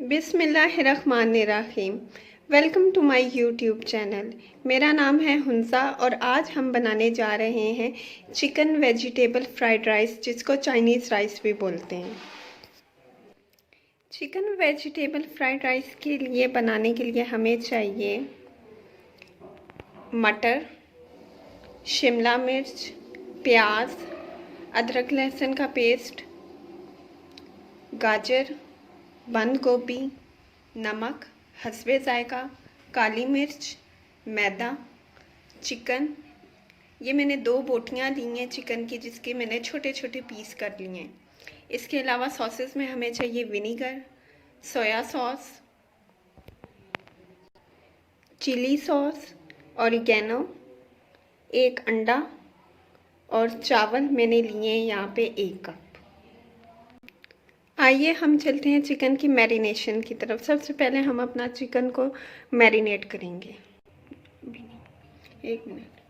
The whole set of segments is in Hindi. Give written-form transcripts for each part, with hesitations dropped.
बिस्मिल्लाहिर्रहमानिर्रहीम। Welcome to my YouTube channel. मेरा नाम है हुंसा और आज हम बनाने जा रहे हैं चिकन वेजिटेबल फ्राइड राइस, जिसको चाइनीज़ राइस भी बोलते हैं। चिकन वेजिटेबल फ्राइड राइस के लिए बनाने के लिए हमें चाहिए मटर, शिमला मिर्च, प्याज, अदरक लहसुन का पेस्ट, गाजर, बंद गोभी, नमक हस्बे ज़ायका, काली मिर्च, मैदा, चिकन। ये मैंने 2 बोटियाँ ली हैं चिकन की, जिसके मैंने छोटे छोटे पीस कर लिए हैं। इसके अलावा सॉसेस में हमें चाहिए vinegar, soya sauce, chilli sauce, oregano, 1 अंडा और चावल मैंने लिए हैं यहाँ पे 1 कप। आइए हम चलते हैं चिकन की मैरिनेशन की तरफ। सबसे पहले हम अपना चिकन को मैरिनेट करेंगे। 1 मिनट।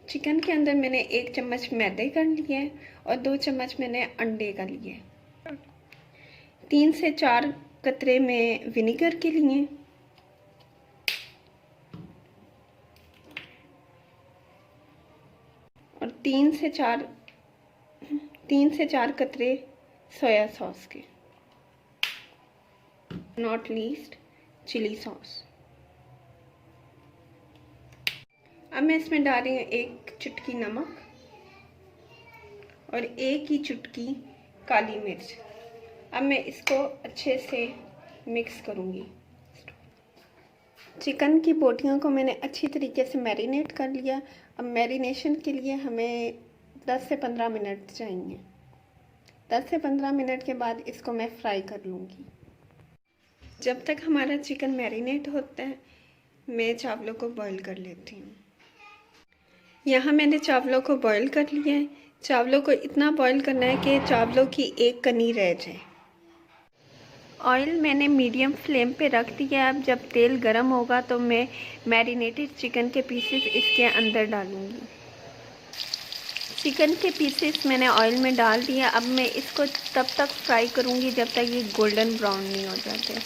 चिकन के अंदर मैंने 1 चम्मच मैदे का लिया है और 2 चम्मच मैंने अंडे का लिया है। 3 से 4 कतरे में विनीगर के लिए और 3 से 4 कतरे सोया सॉस के, नॉट लीस्ट चिली सॉस। अब मैं इसमें डाल रही हूँ 1 चुटकी नमक और 1 ही चुटकी काली मिर्च। अब मैं इसको अच्छे से मिक्स करूँगी। चिकन की बोटियों को मैंने अच्छी तरीके से मैरिनेट कर लिया। अब मैरिनेशन के लिए हमें 10 से 15 मिनट चाहिए। 10 से 15 मिनट के बाद इसको मैं फ्राई कर लूँगी। जब तक हमारा चिकन मैरिनेट होता है, मैं चावलों को बॉईल कर लेती हूँ। यहाँ मैंने चावलों को बॉईल कर लिया है। चावलों को इतना बॉईल करना है कि चावलों की एक कनी रह जाए। ऑयल मैंने मीडियम फ्लेम पे रख दिया है। अब जब तेल गरम होगा तो मैं मैरिनेटेड चिकन के पीसेस इसके अंदर डालूँगी। चिकन के पीसेस मैंने ऑयल में डाल दिया। अब मैं इसको तब तक फ्राई करूँगी जब तक ये गोल्डन ब्राउन नहीं हो जाते।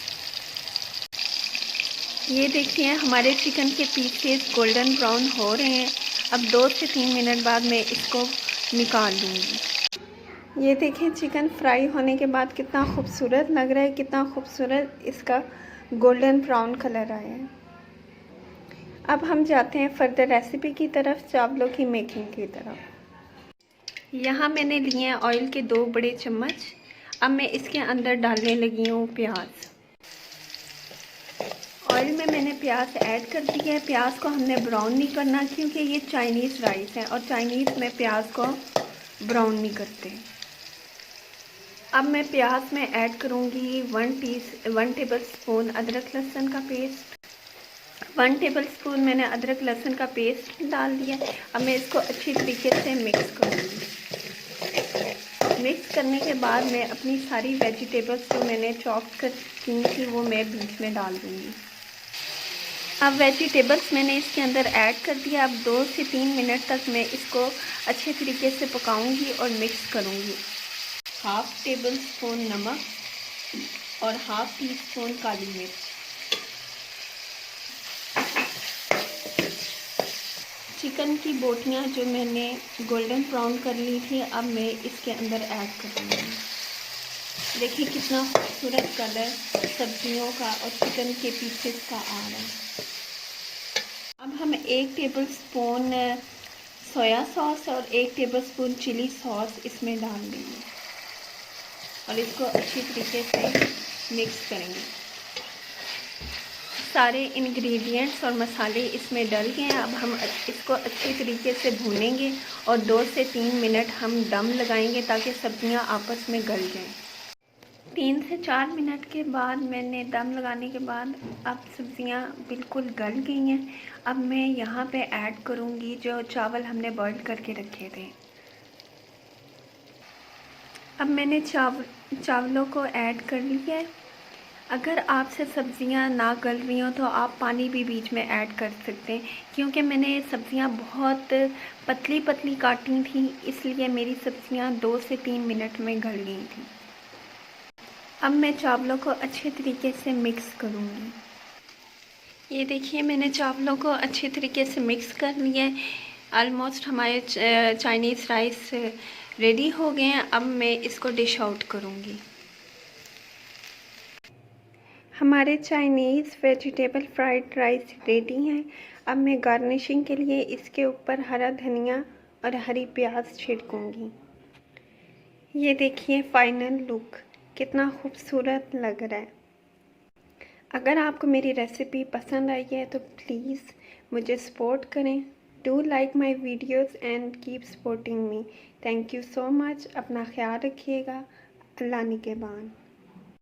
ये देखिए हमारे चिकन के पीसेस गोल्डन ब्राउन हो रहे हैं। अब 2 से 3 मिनट बाद मैं इसको निकाल लूँगी। ये देखें चिकन फ्राई होने के बाद कितना खूबसूरत लग रहा है, कितना खूबसूरत इसका गोल्डन ब्राउन कलर आया है। अब हम जाते हैं फर्दर रेसिपी की तरफ, चावलों की मेकिंग की तरफ। यहाँ मैंने लिए हैं ऑयल के 2 बड़े चम्मच। अब मैं इसके अंदर डालने लगी हूँ प्याज। ऑयल में मैंने प्याज ऐड कर दिया है। प्याज को हमने ब्राउन नहीं करना, क्योंकि ये चाइनीज़ राइस है और चाइनीज़ में प्याज को ब्राउन नहीं करते। अब मैं प्याज में ऐड करूँगी 1 टेबल स्पून अदरक लहसुन का पेस्ट। 1 टेबल स्पून मैंने अदरक लहसुन का पेस्ट डाल दिया। अब मैं इसको अच्छी तरीके से मिक्स करूँगी। मिक्स करने के बाद मैं अपनी सारी वेजिटेबल्स जो मैंने चॉप की थी वो मैं बीच में डाल दूँगी। अब वेजिटेबल्स मैंने इसके अंदर ऐड कर दिया। अब 2 से 3 मिनट तक मैं इसको अच्छे तरीके से पकाऊंगी और मिक्स करूंगी। 1/2 टेबल स्पून नमक और 1/2 टीस्पून काली मिर्च। चिकन की बोटियां जो मैंने गोल्डन ब्राउन कर ली थी, अब मैं इसके अंदर ऐड कर दूँगी। देखिए कितना खूबसूरत कलर सब्जियों का और चिकन के पीसेस का आ रहा है। अब हम 1 टेबल स्पून सोया सॉस और 1 टेबल स्पून चिली सॉस इसमें डाल देंगे और इसको अच्छी तरीके से मिक्स करेंगे। सारे इंग्रेडिएंट्स और मसाले इसमें डल गए हैं। अब हम इसको अच्छी तरीके से भूनेंगे और 2 से 3 मिनट हम दम लगाएंगे ताकि सब्जियां आपस में गल जाएं। 3 से 4 मिनट के बाद मैंने दम लगाने के बाद अब सब्जियां बिल्कुल गल गई हैं। अब मैं यहाँ पे ऐड करूँगी जो चावल हमने बॉईल करके रखे थे। अब मैंने चावलों को ऐड कर लिया है। अगर आपसे सब्ज़ियां ना गल रही हो तो आप पानी भी बीच में ऐड कर सकते हैं, क्योंकि मैंने सब्ज़ियां बहुत पतली पतली काटी थी, इसलिए मेरी सब्ज़ियां 2 से 3 मिनट में गल गई थी। अब मैं चावलों को अच्छे तरीके से मिक्स करूँगी। ये देखिए, मैंने चावलों को अच्छे तरीके से मिक्स कर लिया है। ऑलमोस्ट हमारे चाइनीज़ राइस रेडी हो गए हैं। अब मैं इसको डिश आउट करूँगी। हमारे Chinese vegetable fried rice ready हैं। अब मैं गार्निशिंग के लिए इसके ऊपर हरा धनिया और हरी प्याज छिड़कूँगी। ये देखिए फाइनल लुक, कितना खूबसूरत लग रहा है। अगर आपको मेरी रेसिपी पसंद आई है तो प्लीज़ मुझे सपोर्ट करें। Do like my videos and keep supporting me. Thank you so much. अपना ख्याल रखिएगा। अल्लाह निगहबान।